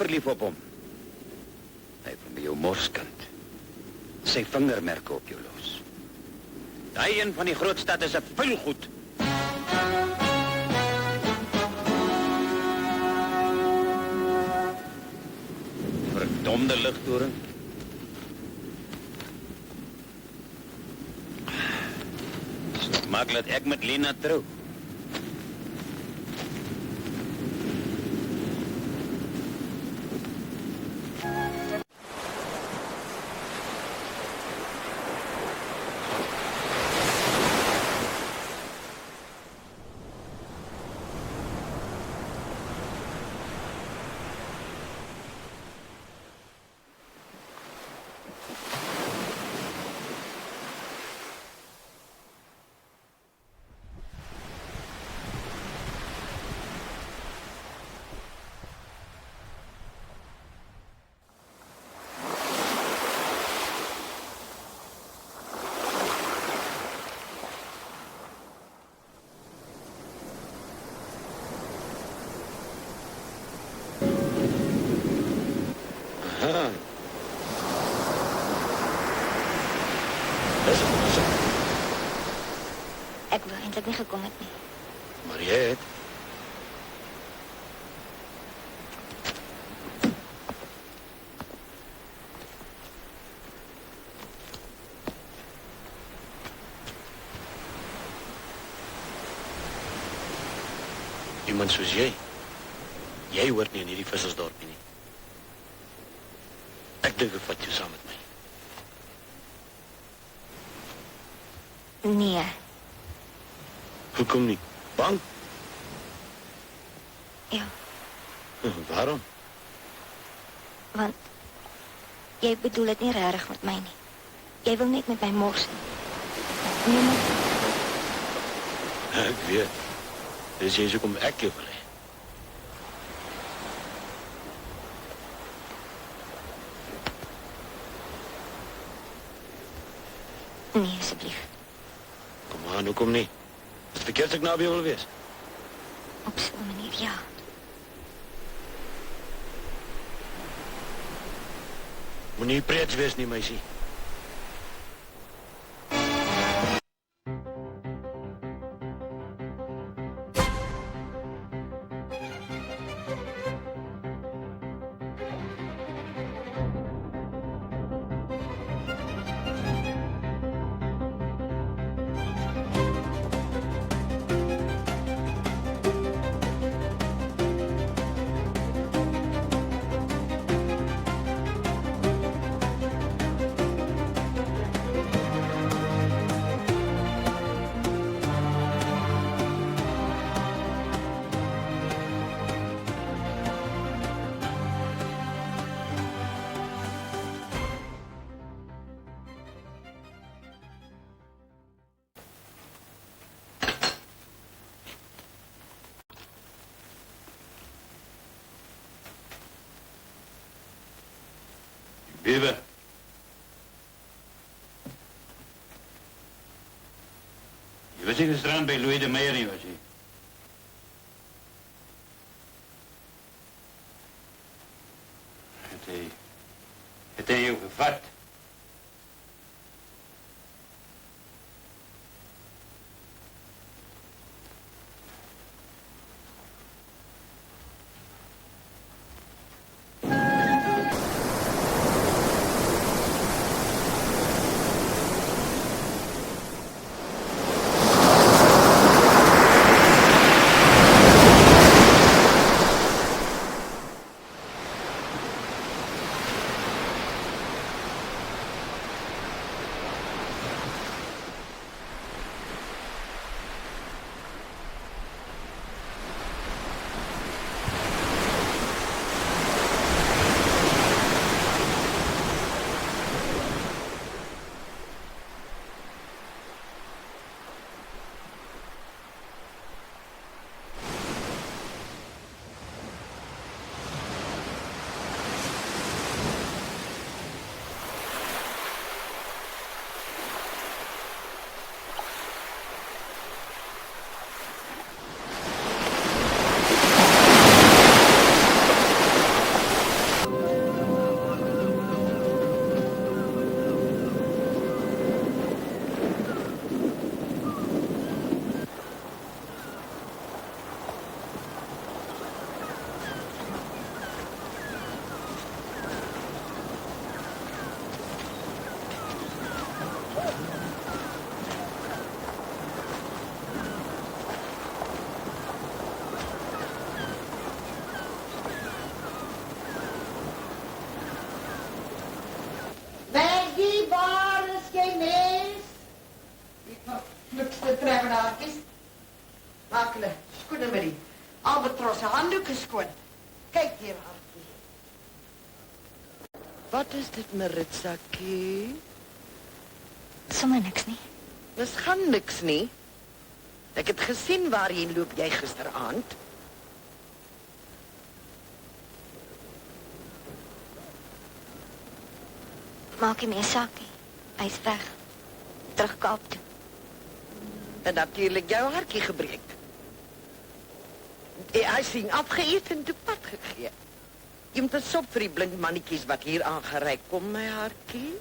verlief op hom. Hy van by jou morskind. Sy vingermerke op jou los. Daai een van die groot stad is 'n vuilgoed. Verdomde ligtoring. Maak laat ek met Lena trou. Ek wou eintlik nie gekom het nie. Maar jy het. Iemand soos jy. Jy hoort nie in hierdie vissersdorpie nie. Ek dink ek vat jou saam met my. Nee, Hoekom nie? Bang? ja, Waarom? want jy bedoel dit nie regtig met my nie. Jy wil net met my mors. Nee, maar Ek weet. Dis jy so kom ek jou wil hê. nee, asseblief. Kom aan, hoekom nie? Is het verkeerd as ek naby jou wil wees? Op so 'n manier, ja. Moenie preets wees nie, meisie. Bebe. Je was in gisteraan bij Louis de Meijer, was je? Het heeft jou gevat. de trefferdaadjes. Maak hulle skoene met die albatrosse handdoeken skoon. Kijk hier, Hartje. Wat is dit, Maritsakie? Sommer niks nie. Dis gaan niks nie. Ek het gesien waarheen loop jy gisteraand. Maak nie meer saak nie. Hy's weg. Terug Kaap toe. En natuurlijk jou hartje gebreek. Hy sien afgeëet en toe pad gegee. Jy moet 'n sop vir die blind mannetjies wat hier aangereik kom, my hartjie.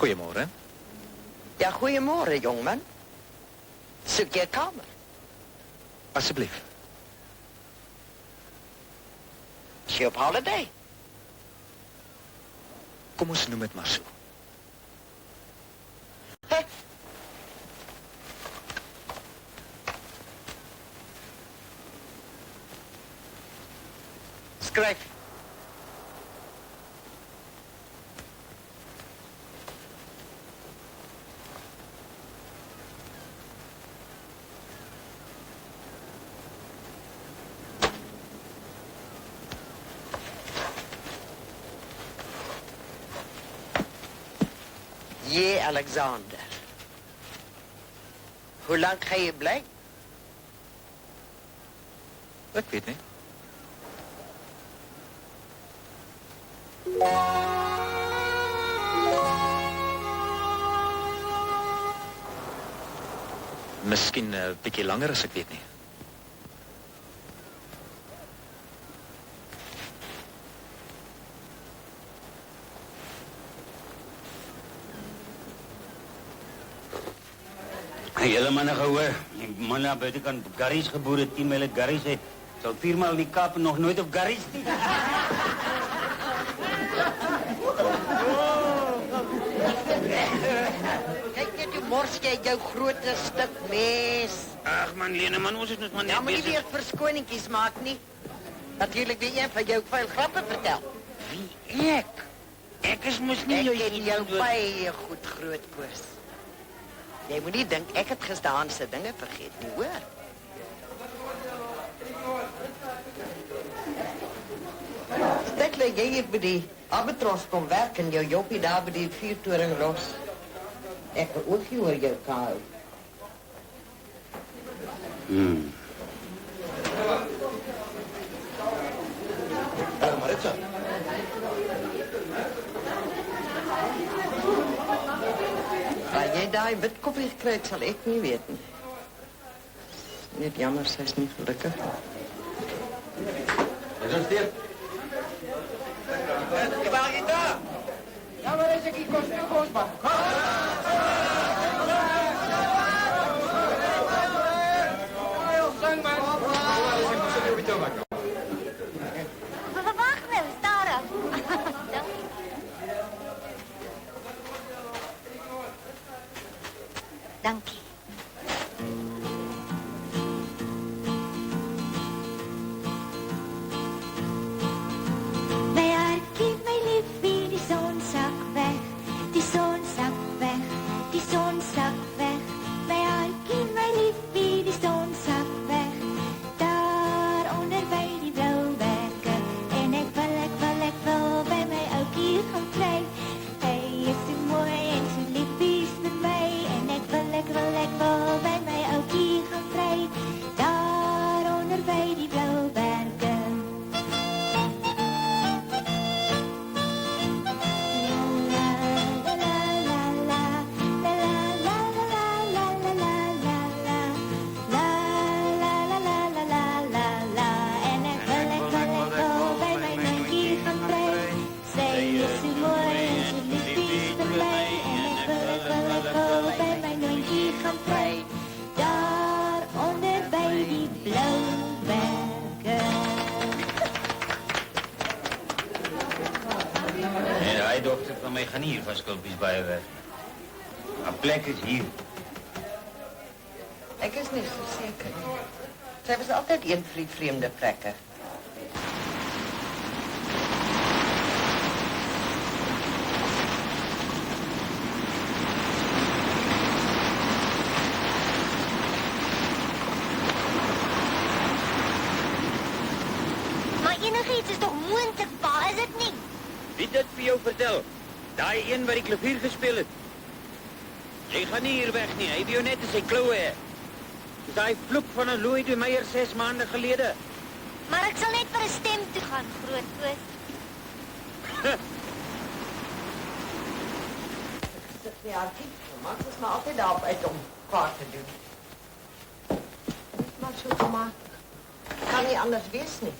Goedemorgen. Ja, goeiemorgen, jongman. Zoek je kamer? Alsjeblieft. Is je op holiday? Kom ons noem het maar zo. Huh? Schrijf. J. Alexander. Hoe lang ga je blijven? Ik weet niet. Miskien 'n bietjie langer as ek weet nie. Julle manne gehoor. Die man daar buitekant garries geboer het, 10 myl het garries het. Sal 4 maal in die Kaap en nog nooit op garries nie. Kyk net hoe mors jy jou groot stuk mes. Ag man, Lene, man, ons is net maar net Ja, moet nie weer verskoningkies maak nie. Natuurlijk weer een van jou vuil grappen vertel. Wie ek? Ek is mos nie Ek het jou baie goed grootkoos. Jy moet nie dink ek het gestaan se dinge vergeet nie, hoor. Stekle, jy het by die Albatros kom werk en jou joppie daar by die vuurtoring los. Ek het ook nie oor jou kan hou. Maritza. Waar jy daai wit koffie gekry het, sal ek nie weet nie. Net jammer, sy is nie gelukkig. Is ons stil? Waar jy daar? Ja, maar is ek hier kos nie kosbaar. Wag nou, Sarah. Dankie. My hartjie, my liefie, die son sak weg. Die son sak weg. Die son sak weg. My hartjie, my liefie, die son sak weg. Daar onder by die blou berge. En ek wil by my oukie gaan kry. Hy is so mooi en so liefies met my. En ek wil by my oukie gaan kry. Daar onder by die blou berge. Daar onder by die blou berge. Nee, die dokter van my gaan hier van skulpies baie weg. 'n plek is hier. Ek is nie so seker nie. Sy was altyd een vir die vreemde plekke. Maar enigiets is toch moontlik, pa, is dit nie? Wie dit vir jou vertel? Daai een wat die klavier gespeel het. Jy gaan nie hier weg nie, hy het jou net in sy kloue hê. Daai vloek van 'n Louis de Meyer 6 maande gelede. Maar ek sal net vir 'n stem toe gaan, grootkoos. Sit nie altyd. Max is maar altyd daarop uit om kwaad te doen. Maar so gemaak. Kan nie anders wees nie.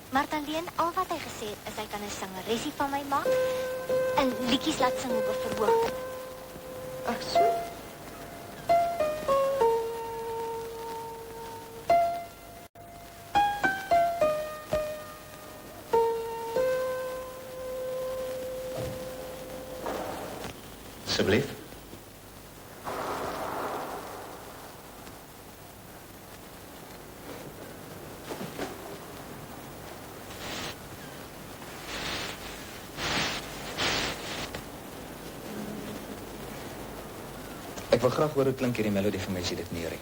Maar alleen al wat hy gesê het is hy kan 'n sangeresie van my maak en liedjies laat sing op 'n verhoog. Ag so. Asseblief. Ek wil graag hoor hoe klink hierdie melodie vir my as jy dit neer het.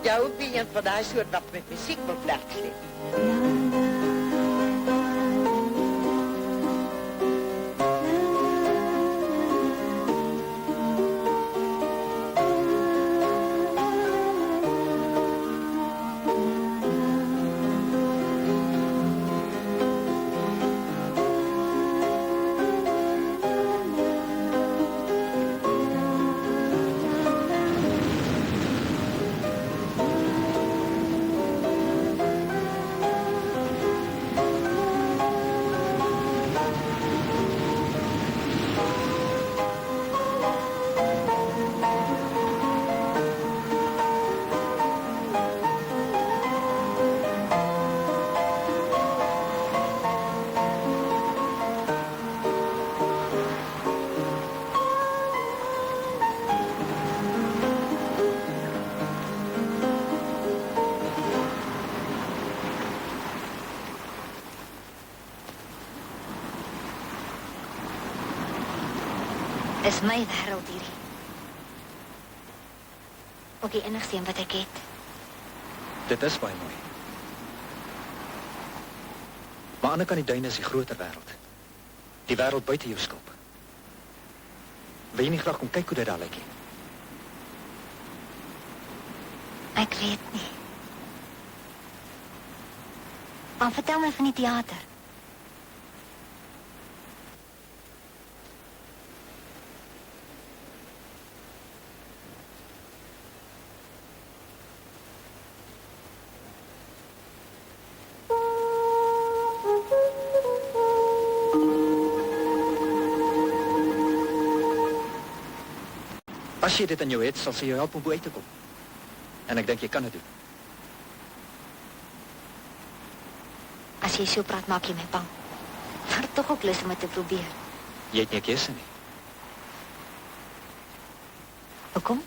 Jy ook nie een van daai soort wat met musiek wil vlegsleep. Dis my wêreld hierdie. Ook die enigste een wat ek het. Dit is baie mooi. Maar aan die ander kant die duine is die groter wêreld. Die wêreld buite jou skop. Wil jy nie graag kom kyk hoe dit daar lyk nie? Ek weet nie. Maar vertel my van die theater. As jy dit in jou het, sal sy jou help om bo uit te kom. En ek dink jy kan dit doen. As jy so praat, maak jy my bang. Maar het toch ook lus om het te probeer. Jy het nie 'n keuse nie. Hoekom?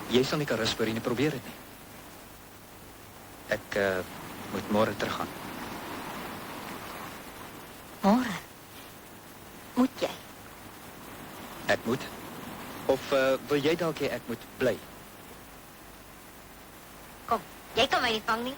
Jy sal nie kan rus voor jy nie probeer het nie. Ek moet môre teruggaan. Môre? Moet jy? Ek moet. Of wil jy dalk hê ek moet bly? Kom, jy kan my nie vang nie.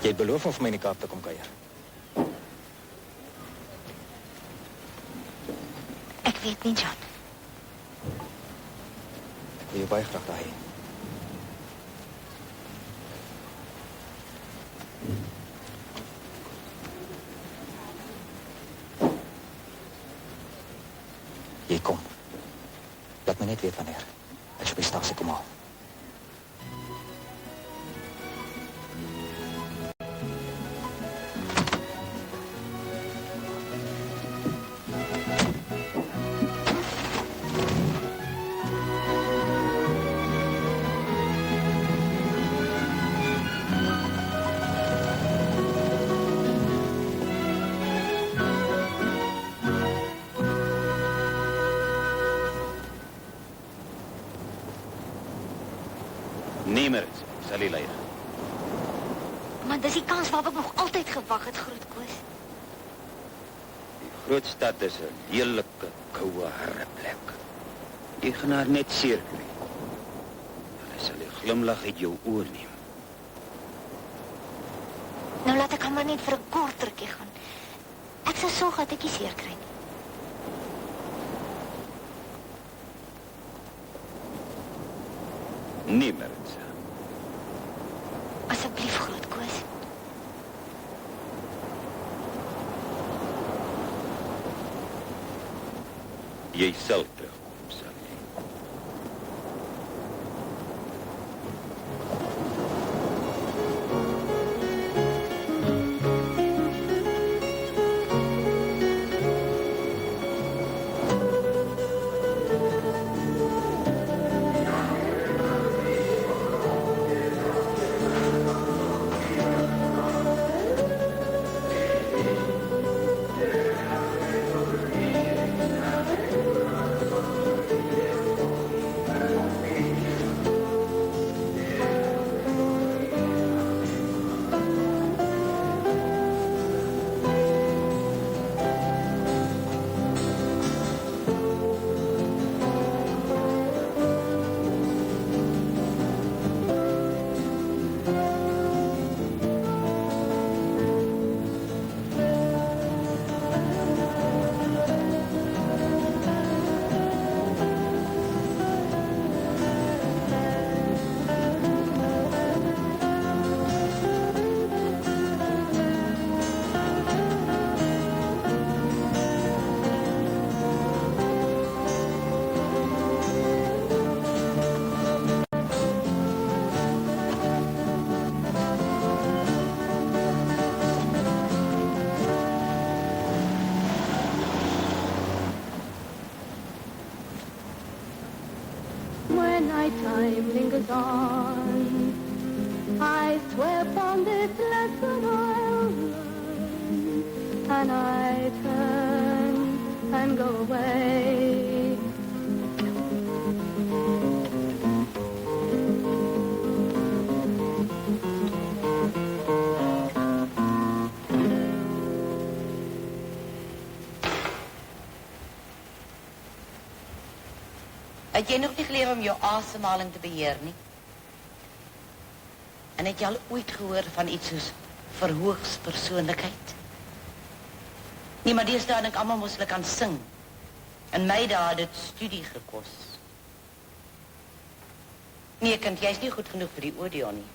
Jy beloof om vir my in die Kaap te kom kuier. Ek weet nie, John. Ek wil jou baie graag daar hê. Jy kom. Laat my net weet wanneer. Ek sal by stasie kom haal. Nee meer, sal die leier. Maar dis die kans waarop ek nog altyd gewag het, Grootkoos. Die groot stad is 'n heerlike, koue, harde plek. Jy gaan haar net seer kry. Hulle sal die glimlag uit jou oë neem. Nou laat ek hom maar net vir 'n kort rukkie gaan. Ek sal sorg dat ek nie seer kry nie. Nee meer. Asseblief, Grootkoos. Jy sal terugkom, Sally. time lingers on. I swear upon this lesson I'll learn, and I turn and go away. Het jy nog nie geleer om jou asemhaling te beheer nie? En het jy al ooit gehoor van iets soos verhoogspersoonlikheid? Nee, maar deesdae dink almal mos hulle kan sing. En my dae het dit studie gekos. Nee, kind, jy's nie goed genoeg vir die Odeon nie.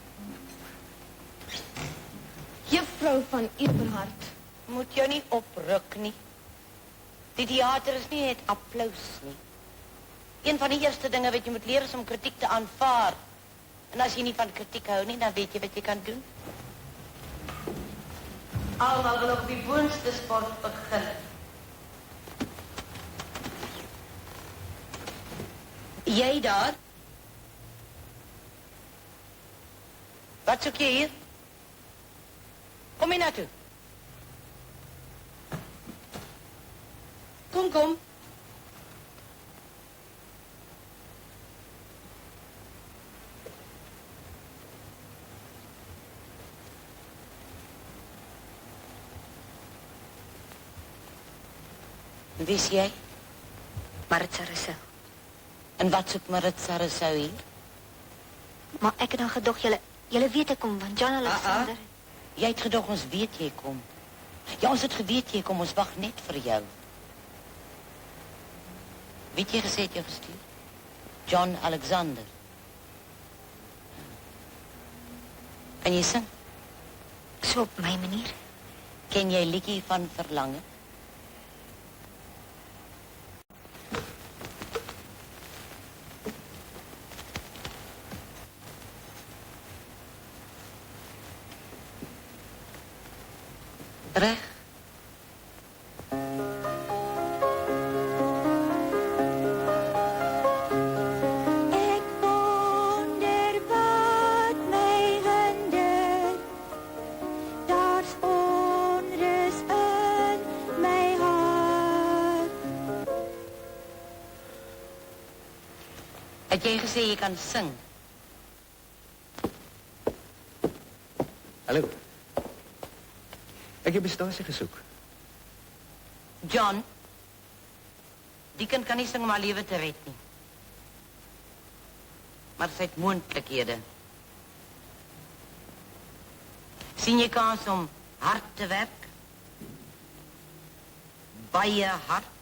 Juffrou van Eberhard. Moet jou nie opruk nie. Die theater is nie net applaus nie. Een van die eerste dinge wat jy moet leer is om kritiek te aanvaar. En as jy nie van kritiek hou nie, dan weet jy wat jy kan doen. Almal wil op die boonste sport begin. Jy daar? Wat soek jy hier? Kom hier naartoe. Kom, kom. Wie is jy? Maritza Rousseau. En wat soek Maritza Rousseau hier? Maar ek het dan gedog, julle weet ek kom, want John Alexander... Jy het gedog ons weet jy kom. Ja, ons het geweet jy kom, ons wag net vir jou. Wie het jy gesê het jou gestuur? John Alexander. Kan jy sing? So op my manier. Ken jy liedjie van Verlange? Reg. Ek wonder wat my hinder. Daar's onrus in my hart. Het jy gesê jy kan sing? Hallo. Ek heb die stasie gesoek. John, die kind kan nie sing om haar lewe te red nie. Maar sy het moontlikhede. Sien jy kans om hard te werk? Baie hard.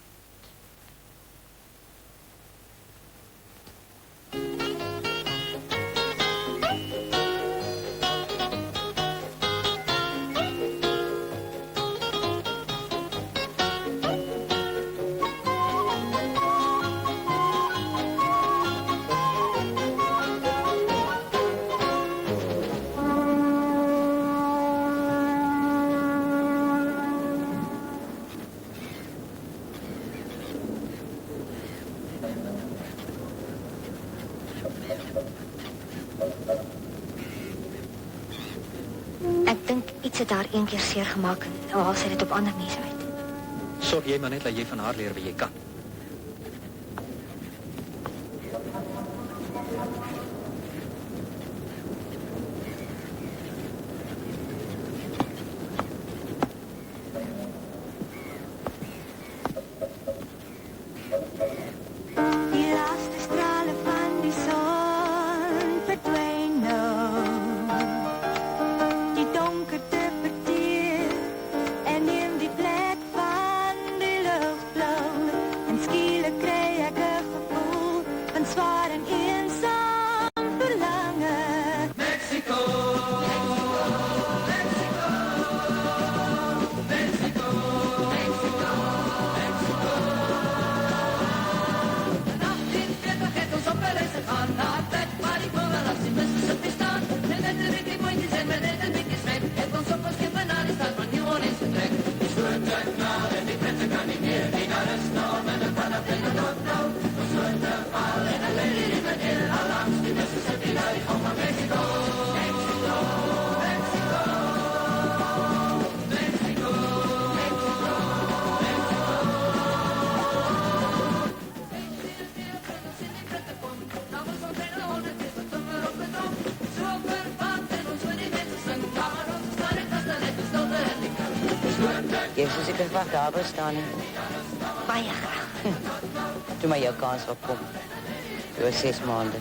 Ek dink iets het haar een keer seer gemaak en nou haal sy dit op ander mense uit. Sorg jy maar net dat jy van haar leer wat jy kan. Die laaste strale van die son verdwyn nou. Die donkerte verteer en neem die plek van die luchtblauw. Jy sou seker graag daar wou staan nie. Baie graag. Toe maar jou kans wil kom. Jy was 6 maande.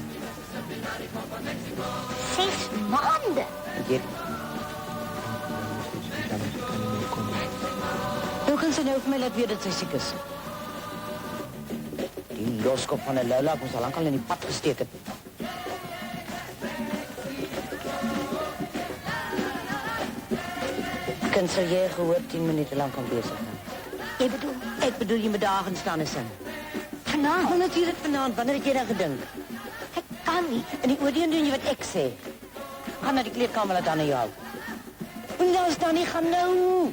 6 maande? Jy... Hoe kan sy nou vir my laat weet dat sy siek is? Die loskop van 'n Lola het ons al lank al in die pad gesteek het. Kan sou jy gehoor 10 minute lang kan besig gaan? Jy bedoel, Ek bedoel jy moet daar gaan staan en sing. vanaand? Maar natuurlijk vanaand, wanneer het jy dan gedink? Ek kan nie. In die oordeel doen jy wat ek sê. Gaan naar die kleedkamer, laat dan naar jou. En dan staan nie, gaan nou.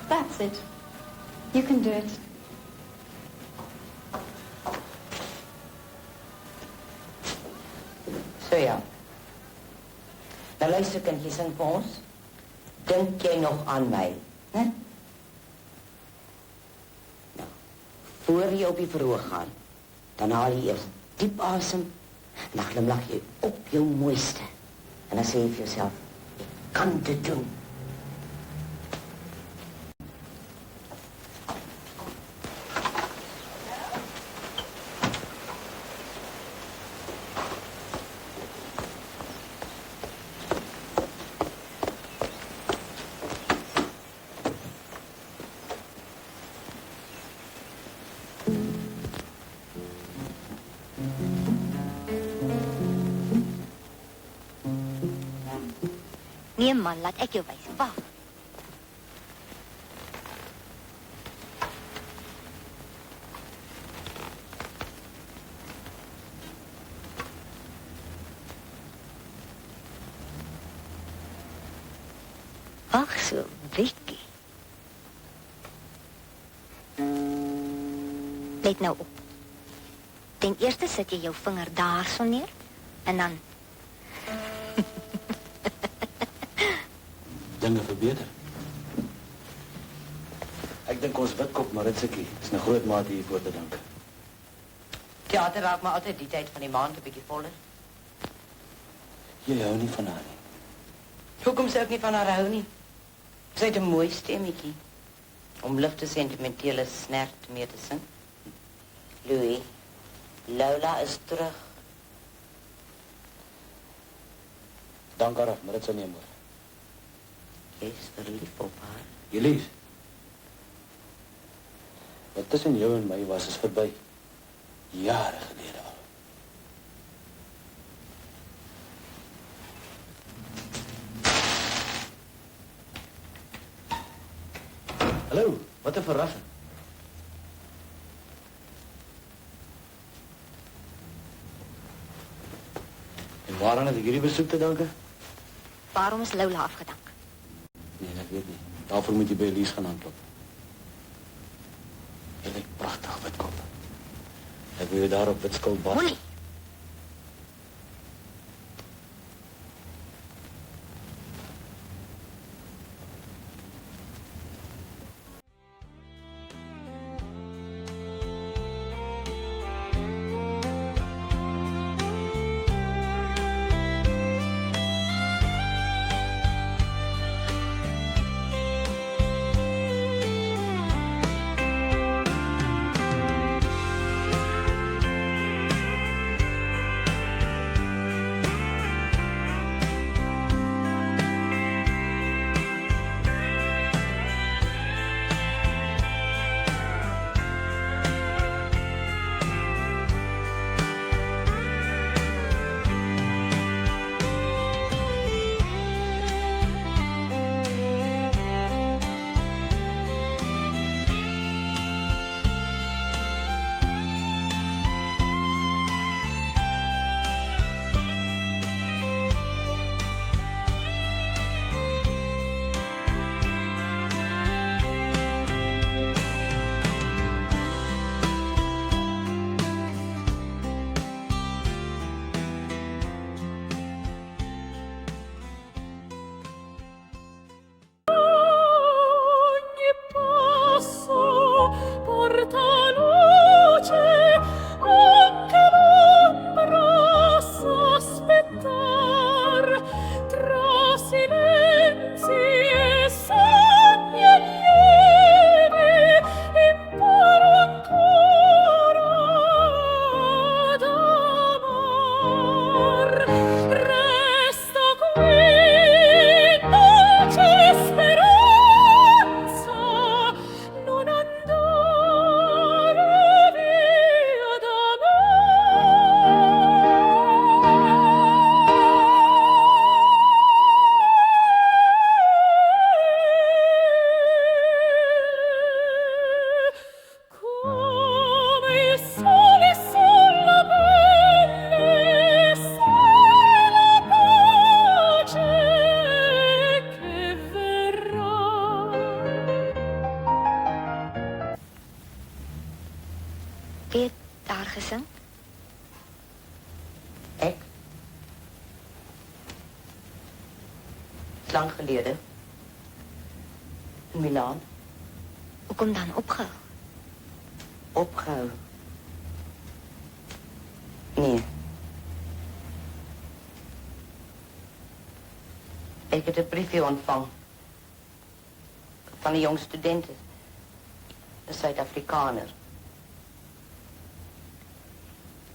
That's it. You can do it. So ja. Nou luister, kind, jy sing vir ons. Dink jy nog aan my? Né? Nou, voor jy op die verhoog gaan, dan haal jy eers diep asem, en dan glimlach jy op jou mooiste. En dan sê jy vir jouself, ek kan dit doen. Nee man, laat ek jou wys. Wag. Ag so, Vicky. Let nou op. Ten eerste sit jy jou vinger daarso neer en dan Dinge verbeter. Ek dink ons Witkop Maritsikkie is 'n groot mate hiervoor te dank. Theater raak maar altyd die tyd van die maand 'n bietjie voller. Jy hou nie van haar nie. Hoekom sou ek nie van haar hou nie? Sy het 'n mooi stemmetjie. Om ligte sentimentele snert mee te sing. Louis, Lola is terug. Dank haar, maar dit sal nie mooi. Jy is verlief op haar. Elise. Wat tussen jou en my was, is verby. Jare gelede al. Hallo, wat 'n verrassing. En waaraan het ek hierdie besoek te danke? waarom is Lola afgedank? Nee, ek weet nie. Daarvoor moet jy by Elise gaan aanklop. Jy lyk pragtig, Witkop. Ek wil jou daar op Witskil bad. Moenie. Lang gelede. In Milaan. Hoekom dan opgehou? Opgehou. Nee. Ik heb een briefje ontvang. Van een jong student. Een Zuid-Afrikaner.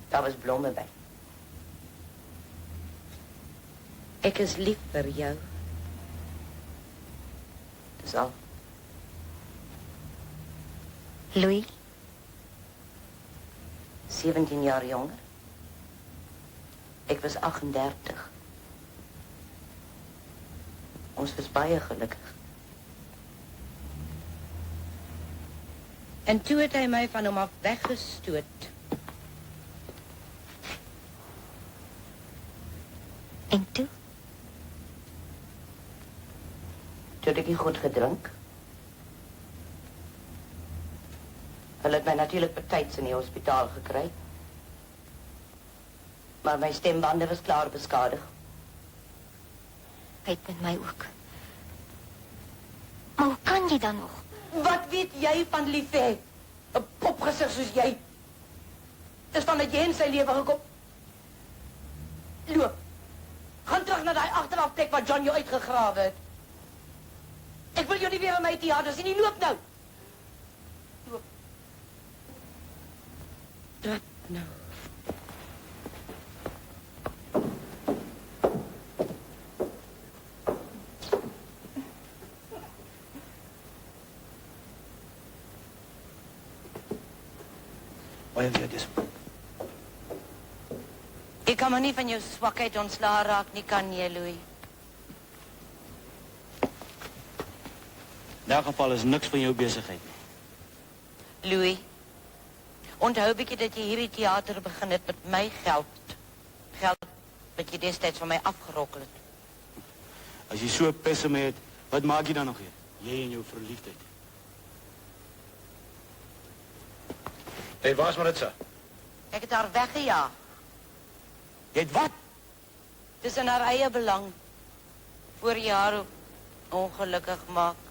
Daar was bloemen bij. Ik is lief voor jou. Dat is al. Louis, 17 jaar jonger. Ik was 38. Ons was baie gelukkig. En toe het hij mij van hem af weggestoot. en toe? Toen had ik niet goed gedrink. Hij had mij natuurlijk per tijd in die hospitaal gekregen. Maar mijn stembanden was klaar beschadigd. Hy het met my ook. Maar hoe kan jy dan nog? Wat weet jij van liefde? Een popgezicht zoals jij. Is van dat je in zijn leven gekomen. Loop. Ga terug naar die achterafplek waar John je uitgegraven heeft. Ik wil jullie weer in mijn theater zien. Die loop nou. Loop. Wat nou? Baie weer dis. Ik kan me niet van je zwakheid ontslaan raak, nie kan jy, Louis. In elk geval is niks van jou besigheid nie. Louis, onthou bietjie dat jy hierdie theater begin het met my geld. Geld wat jy destijds van mij afgerokkel het. As jy so pisse mee het, wat maak jy dan nog hier? Jy en jou verliefdheid. Hey, waar is Maritza? Ik het haar weggejaagd. Jy het wat? Het is in haar eie belang. Voor je haar ook ongelukkig maakt.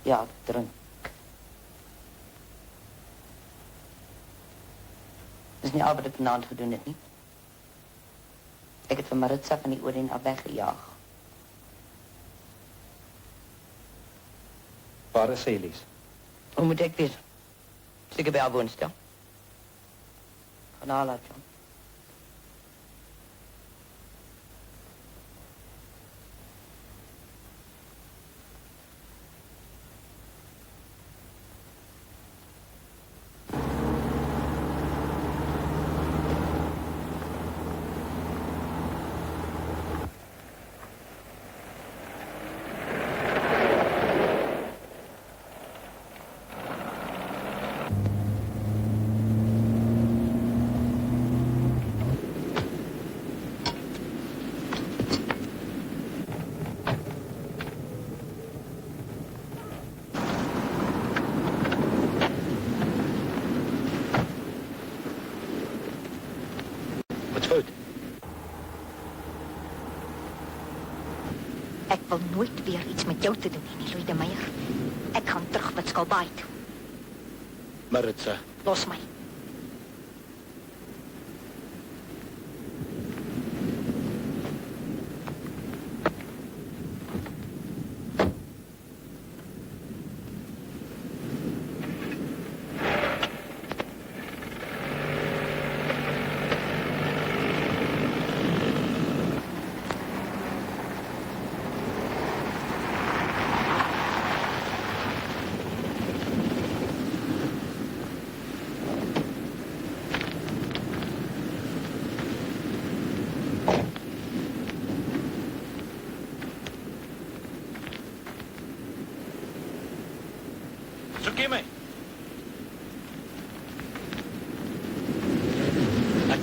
Ja, drink. Dat is niet al wat ik vanavond gedoen heb, niet? Ik heb van Maritza van die oorlog af weggejaagd. Waar is sy, Elise? Hoe moet ik weten? Zeker bij haar woonstel. Gaan halen, John. Wat's fout? Ek wil nooit weer iets met jou te doen hê nie, Louis de Meyer. Ek gaan terug met Skalbaai toe. Maritza. Los my.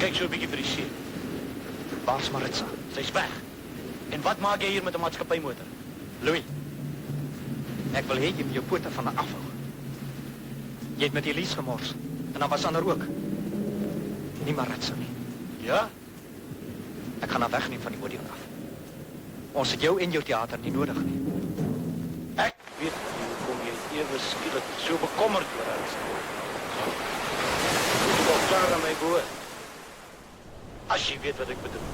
kyk so 'n bietjie vir die see. Waar's Maritza? Sy's weg. En wat maak jy hier met 'n maatskappymotor? Louis, ek wil hê jy moet jou pote van haar afhou. Jy het met Elise gemors. En dan was ander ook. Nie Maritza nie. Ja? Ek gaan haar wegneem van die podium af. Ons het jou en jou teater nie nodig nie. Ek weet nie hoekom jy ewe skielik so bekommerd oor haar is. Jy moet klaar aan my behoort. As jy weet wat ek bedoel.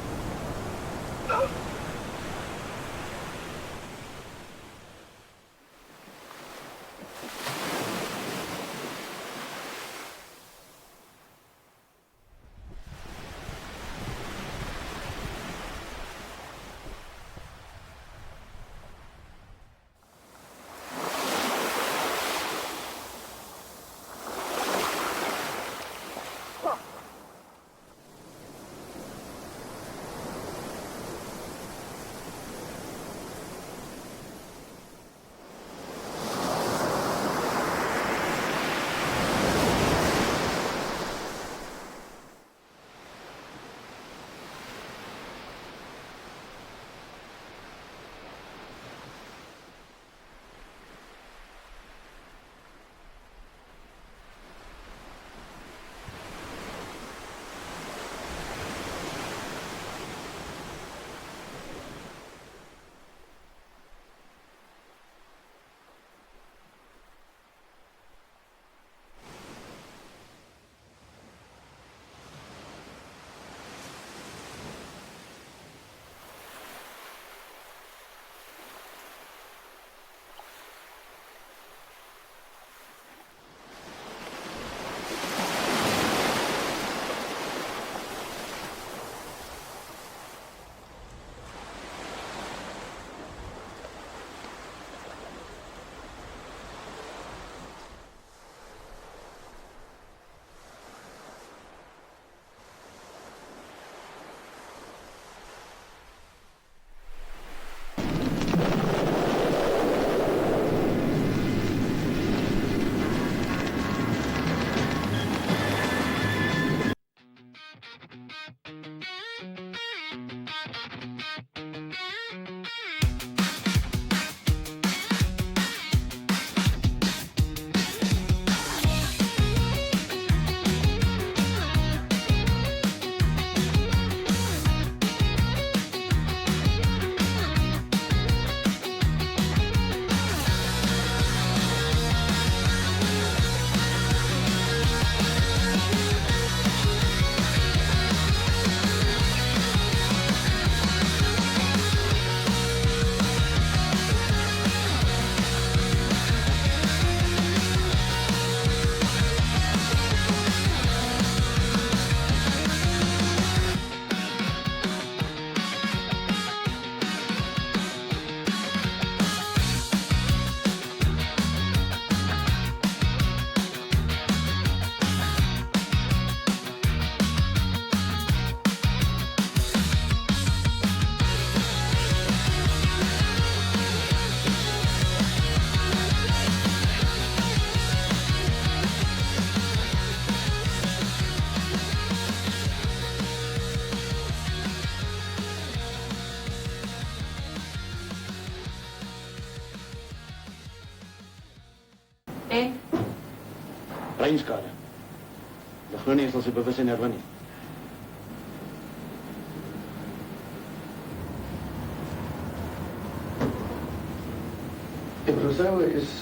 En? Breinskade. De glo nie eens als sy bewussin herwin nie. Professor, ek is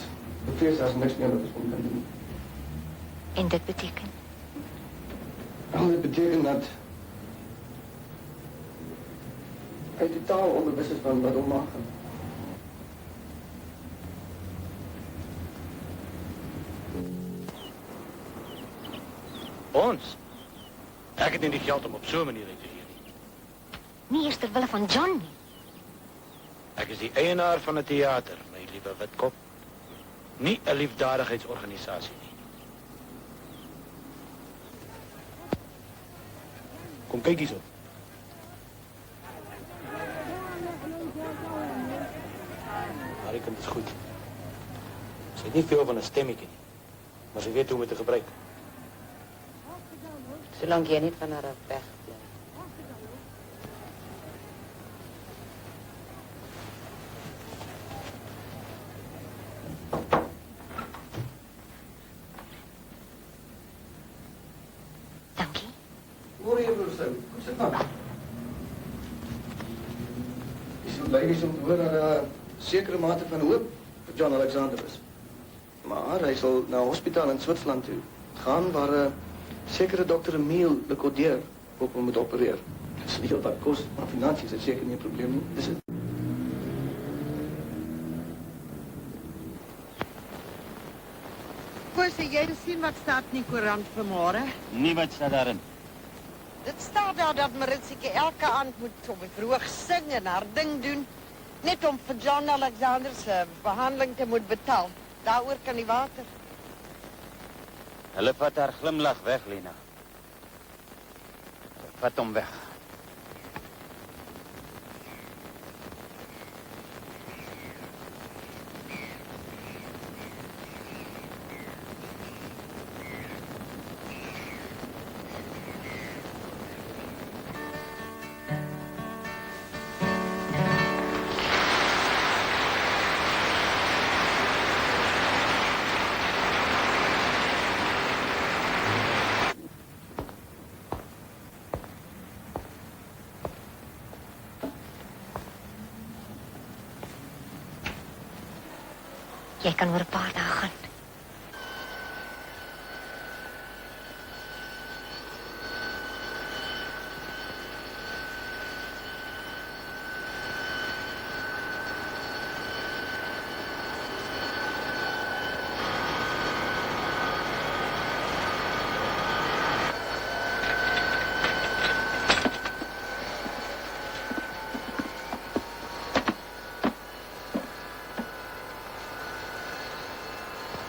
bevrees as niks meer wat ons kon kan doen. En dit beteken? Al dit beteken dat hy totaal onbewus is van wat hom maak. Ons? Ek het nie die geld om op so 'n manier uit te gee nie. Nie eers ter wille van John nie. Ek is die eienaar van 'n teater, my liewe Witkop. Nie 'n liefdadigheidsorganisasie nie. Kom kyk hierso. Maar ek kan dit goed. Sy het nie veel van 'n stemmetjie nie, maar sy weet hoe om dit te gebruik. Zolang jy nie van haar af wegbly. Dankie. Hoor jy, broer, kom sit maar. Jy so bly wees om te hoor dat daar 'n sekere mate van hoop vir John Alexander is. Maar hy sal na 'n hospitaal in Switserland toe gaan waar 'n sekere dokter Emile Lecordier op hom moet opereer. Dit is heel wat kos, maar finansies is seker nie 'n probleem nie. Dis dit. Koos, het jy gesien wat staat in die koerant vanmôre? Nie wat staat daarin. Dit staat daar dat Maritsike elke aand moet op die verhoog sing en haar ding doen, net om vir John Alexander se behandeling te moet betaal. Daaroor kan die water. Hulle vat haar glimlag weg, Lena. Vat hom weg. Jy kan oor 'n paar dae gaan.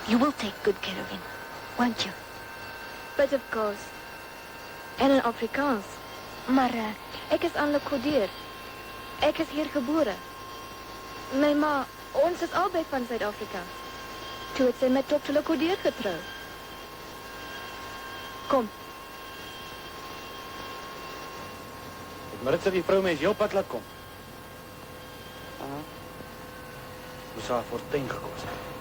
You will take good care of him, won't you? But of course. En in Afrikaans. Maar ek is aan Lecordier. Ek is hier gebore. My ma, ons is albei van Suid-Afrika. Toe het sy met Dr. Lecordier getrou. Kom, Maritza die vrouwmens jou pad laat kom. Moes haar fortuin gekost het.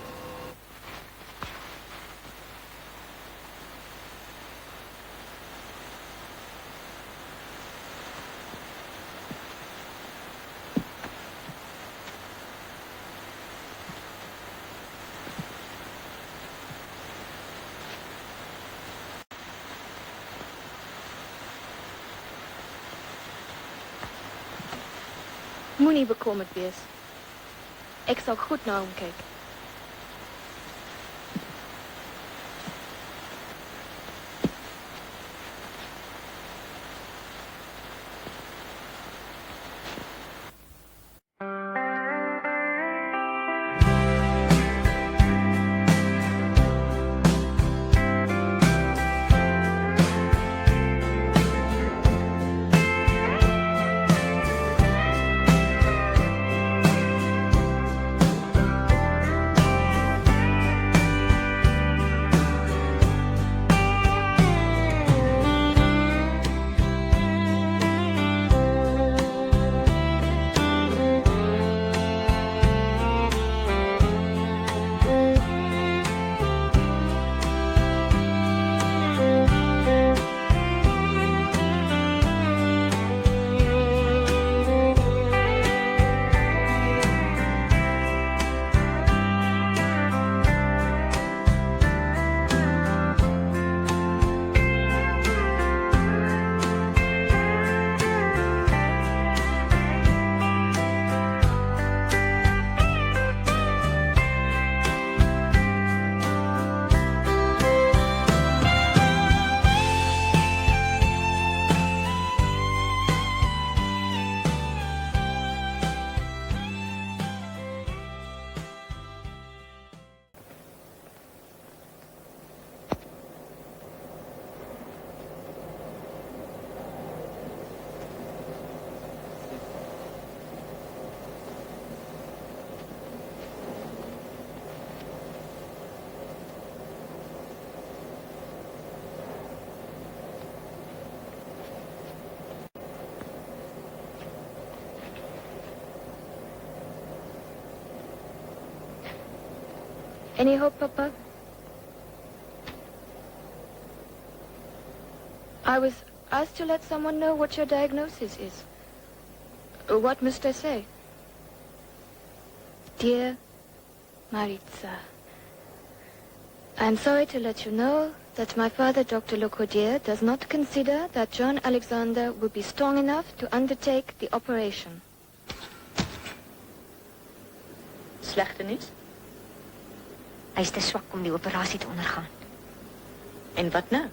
moenie bekommerd wees. Ek sal goed na hom kyk. Any hope, Papa? I was asked to let someone know what your diagnosis is. What must I say? Dear Maritza, I'm sorry to let you know that my father, Dr. Locodier, does not consider that John Alexander will be strong enough to undertake the operation. Slegte nuus? Hy is te swak om die operasie te ondergaan. En wat nou?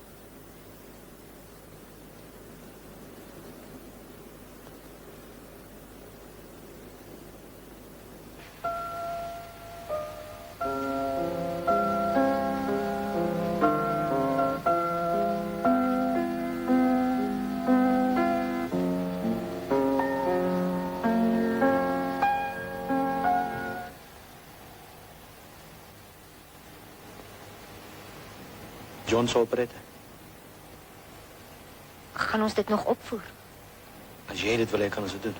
John sal optrede. Gaan ons dit nog opvoer? As jy dit wil hê, kan ons dit doen.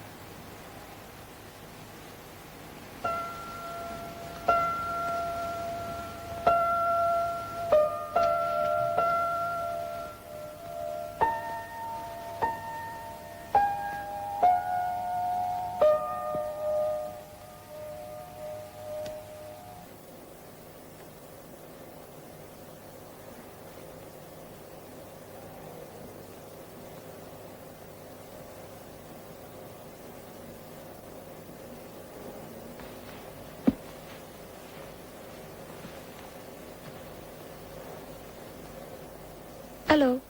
Hallo.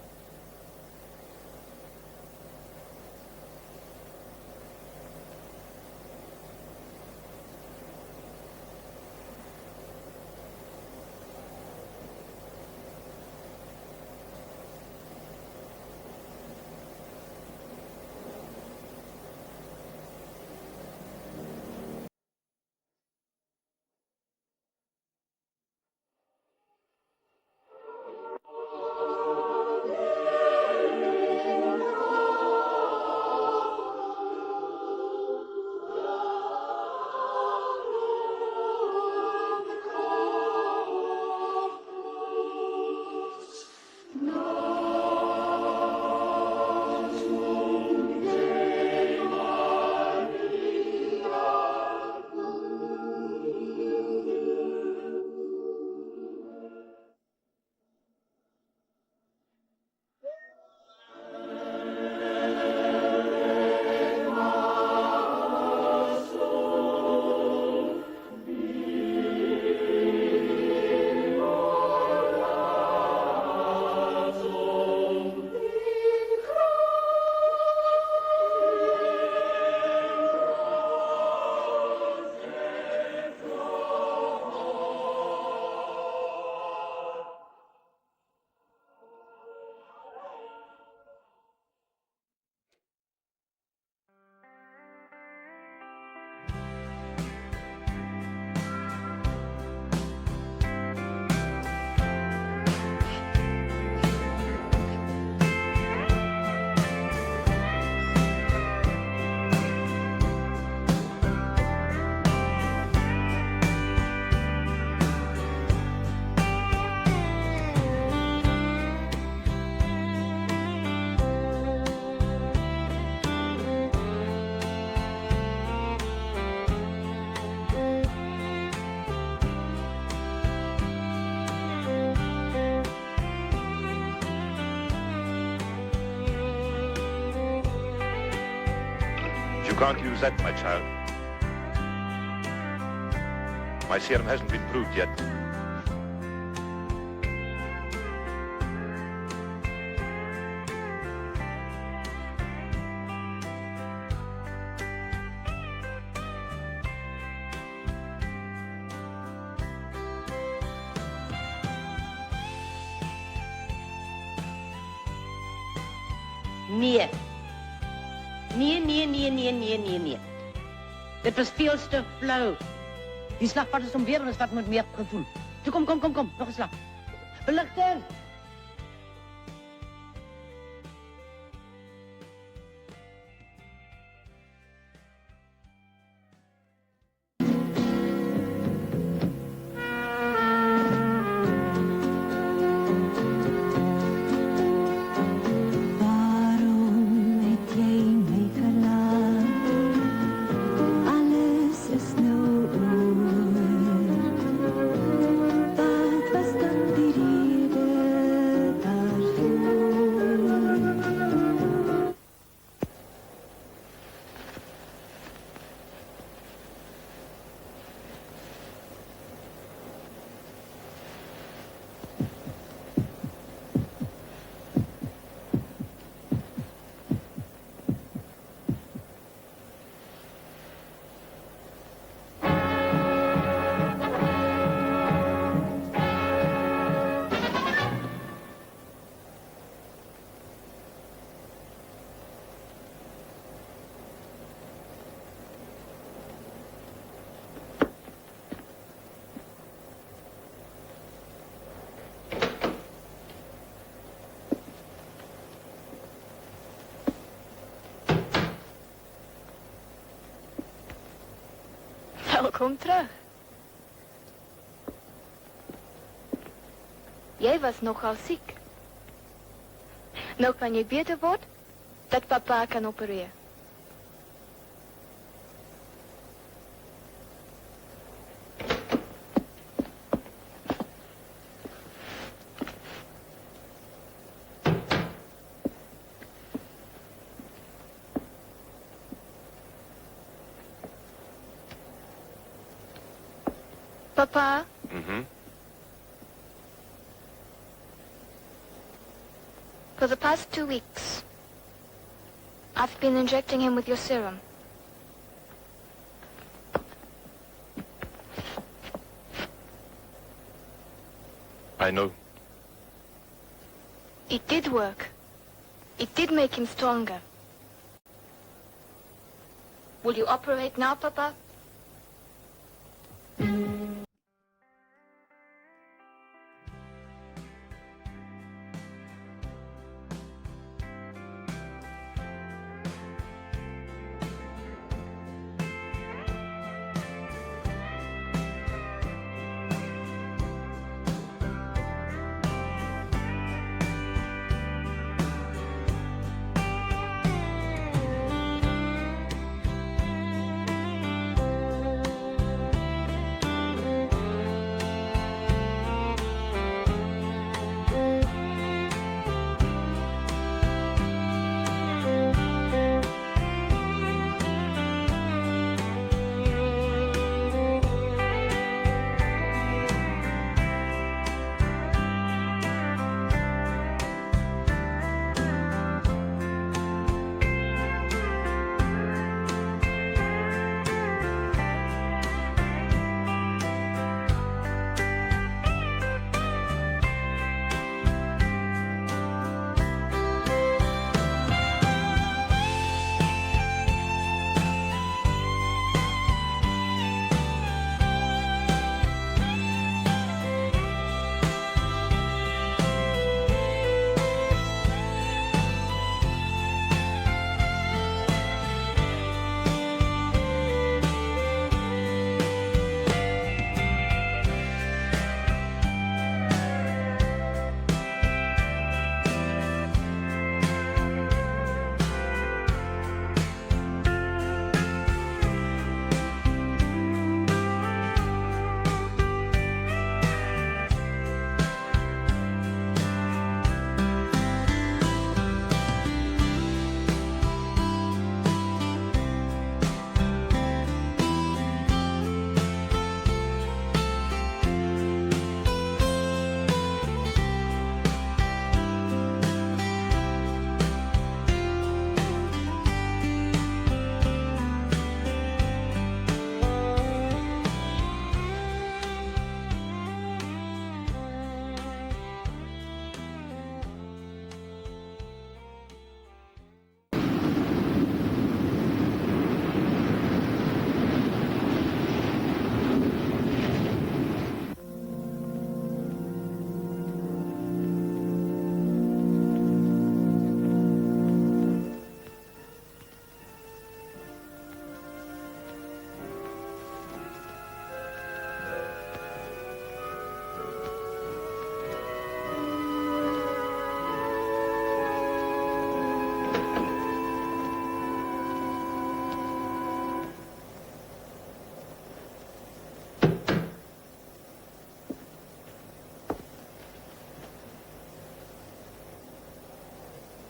You can't use that, my child. My serum hasn't been proved yet. Nee. Nee. Dit was veel te flauw. Die slagpad is om weer en de stad moet meer gevoel. Toe, kom. Nog een slag. Belichting! Kom terug. Jy was nogal siek. Nou kan jy beter word, dat papa kan opereer. Papa, for the past 2 weeks, I've been injecting him with your serum. I know. It did work. It did make him stronger. Will you operate now, Papa?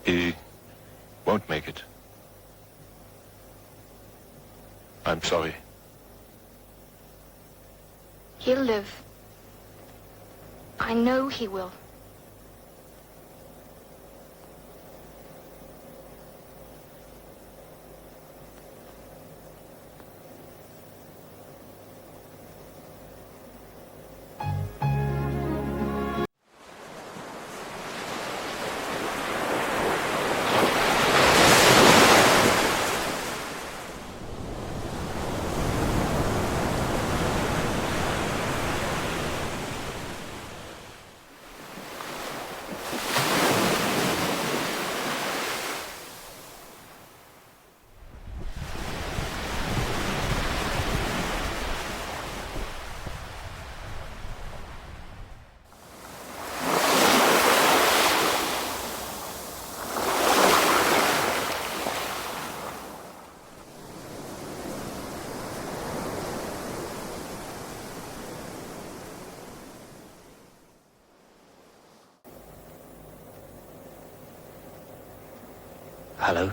He won't make it. I'm sorry. He'll live. I know he will. Hallo.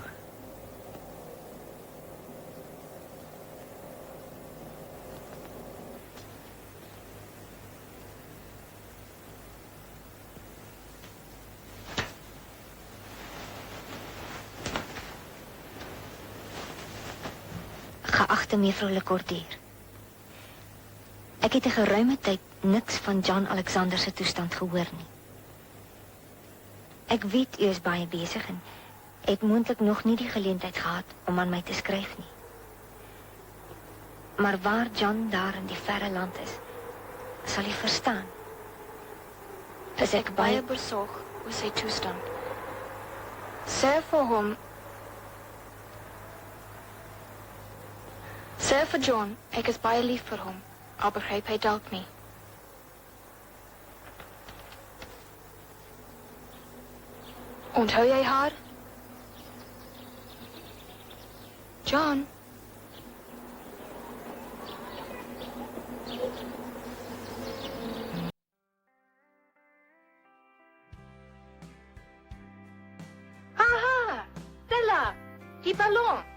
Geagte mevrou Lekordier. Ek het 'n geruime tyd niks van John Alexander se toestand gehoor nie. Ek weet u is baie besig en het moontlik nog nie die geleentheid gehad om aan my te skryf nie. Maar waar John daar in die verre land is, sal u verstaan. Is ek baie besorg oor sy toestand. Sê vir hom. Sê vir John, ek is baie lief vir hom, al begryp hy dalk nie. Onthou jy haar? John? Aha! Stella! Die Ballon!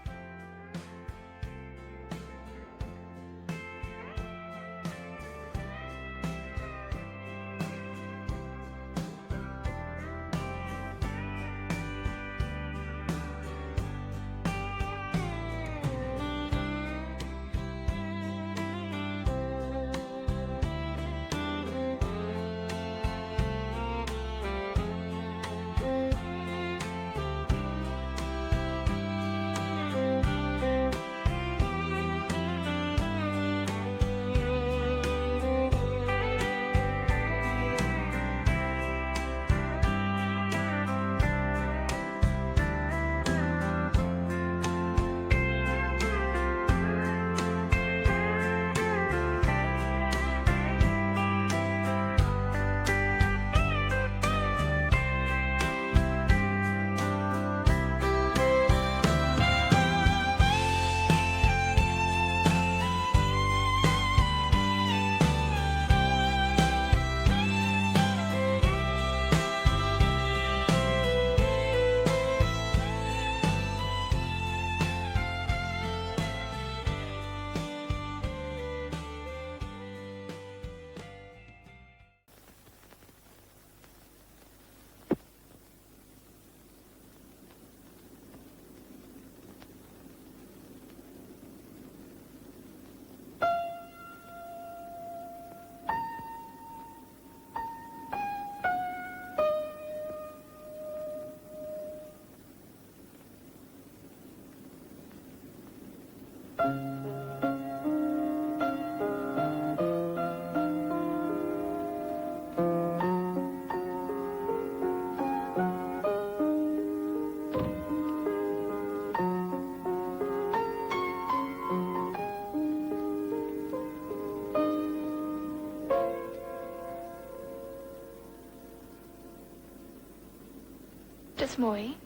Dis mooi.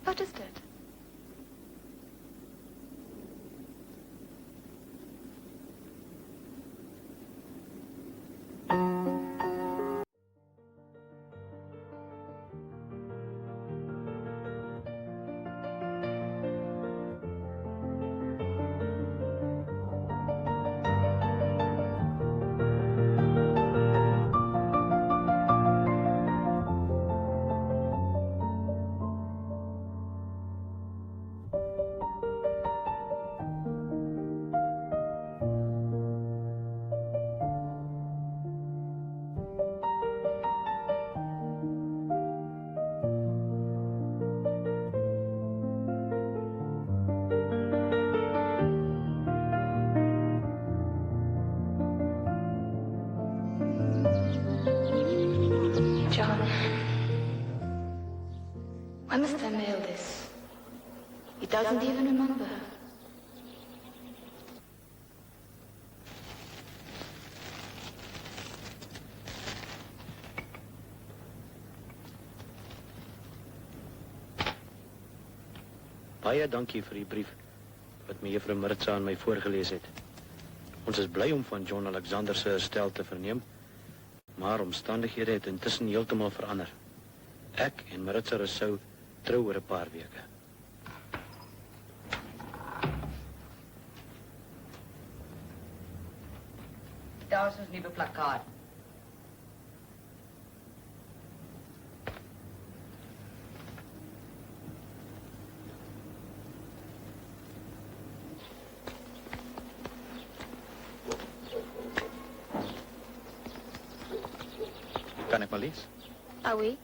Wat is dit? John, when must I mail this? He doesn't even remember. Baie dankie vir die brief wat mevrou Maritza aan my voorgelees het. Ons is bly om van John Alexander se herstel te verneem, maar omstandighede het intussen heeltemal verander. Ek en Maritza Rousseau trou oor 'n paar weke. Daar is ons nuwe plakkaat. Kan ek maar lees? Ah oui?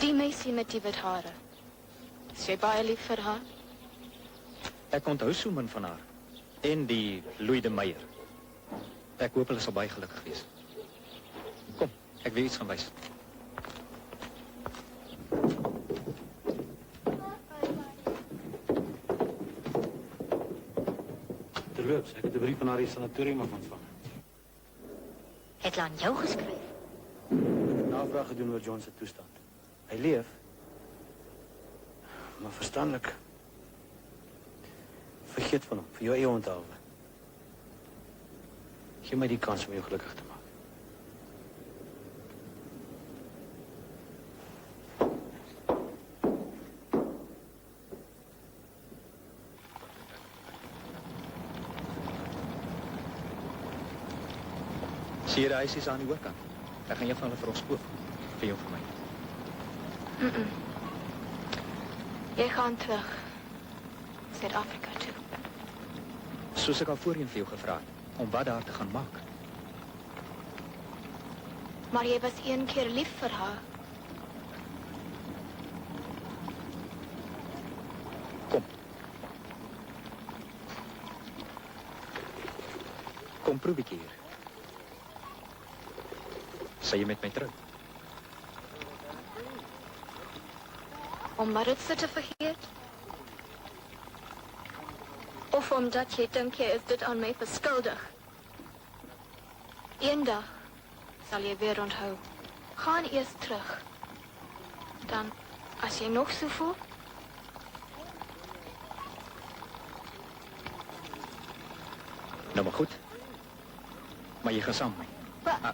Die meisie met die wit hare. Is jy baie lief vir haar? Ek onthou so min van haar. En die Louis de Meyer. Ek hoop hulle sal baie gelukkig wees. Kom, ek wil iets gaan wys. Terloops, ek het 'n brief van haar sanatorium af ontvang. Het hulle aan jou geskryf? Navraag gedoen oor John se toestand. Hy leef. Maar verstandelik. Vergeet van hom, vir jou eie onthaalwe. Geef my die kans om jou gelukkig te maak. Sien jy die huisies aan die oorkant? Ek gaan een van hulle vir ons koop. Vir jou en vir my. Jy gaan terug. Suid-Afrika toe. Soos ek al voorheen vir jou gevra het, om wat daar te gaan maak. Maar jy was een keer lief vir haar. Kom. Kom, probeer hier. Sal jy met my trou? Om Maritza te vergeet? Of omdat jy dink jy is dit aan my verskuldig? Eendag sal jy weer onthou. Gaan eers terug. Dan, as jy nog so voel, Nou maar goed. Maar jy gaan saam met my. Wa-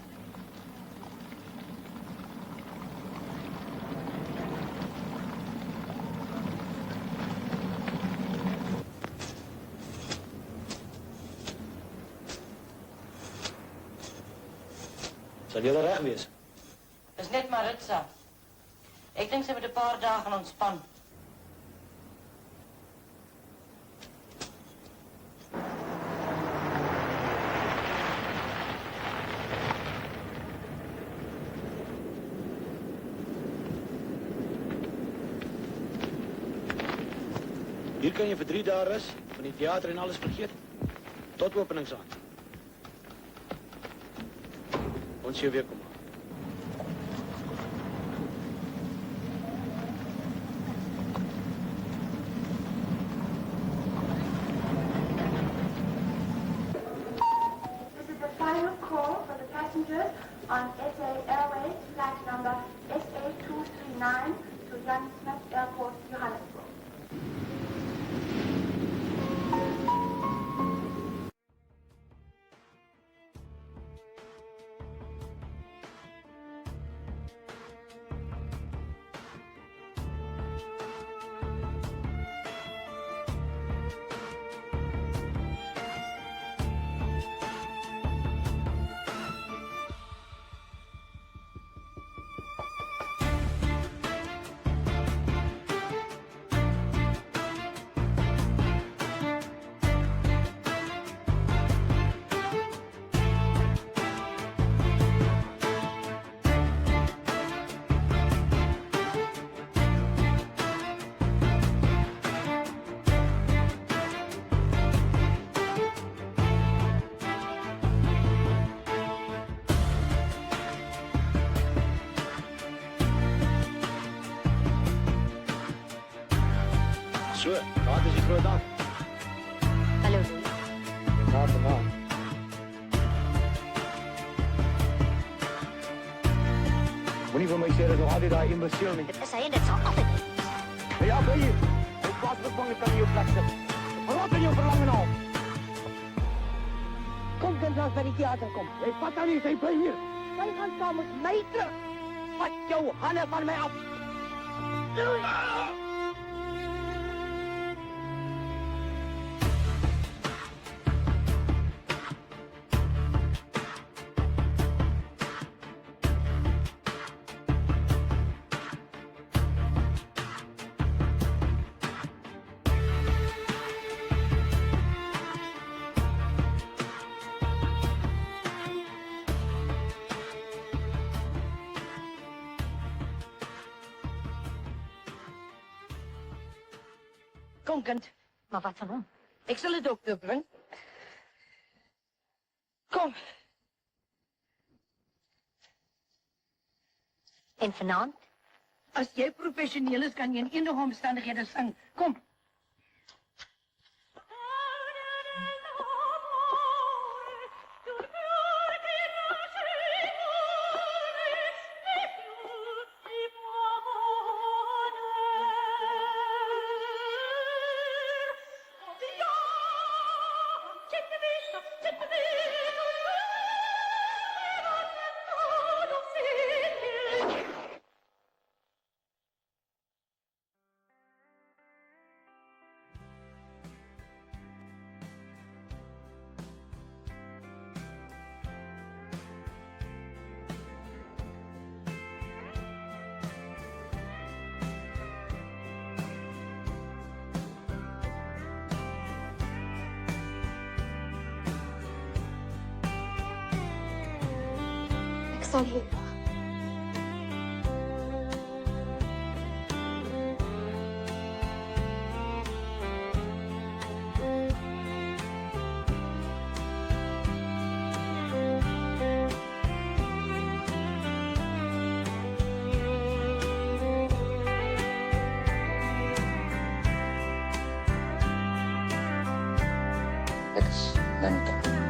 Sal julle reg wees? Dis net Maritza. Ek dink sy moet 'n paar dae gaan ontspan. Hier kan jy vir 3 dae rus, van die teater en alles vergeet. Tot openingsaand. Ons sien jou weer kom. This is the final call for the passengers on SA Airways flight number SA239 to Jan Smuts Airport, Johannesburg. So, wat is die groot dag? Hallo, Louis. Waar. Moenie vir my sê dat nog altyd daai imbesiel nie. Dit is hy en dit sal altyd. Ja, by hier. Ek was bevang kan jou plek sit. Wat in jou verlang nou? Kom dan ons by die teater kom. Jy vat dan nie, sy bly hier. Sy gaan saam met my terug. Vat jou hande van my af. Kom kind. Maar wat van hom? Ek sal 'n dokter bring. Kom. En vanaand? As jy professioneel is, kan jy in enige omstandighede sing. Kom. Ek sal hier wag. Ek is Lenka.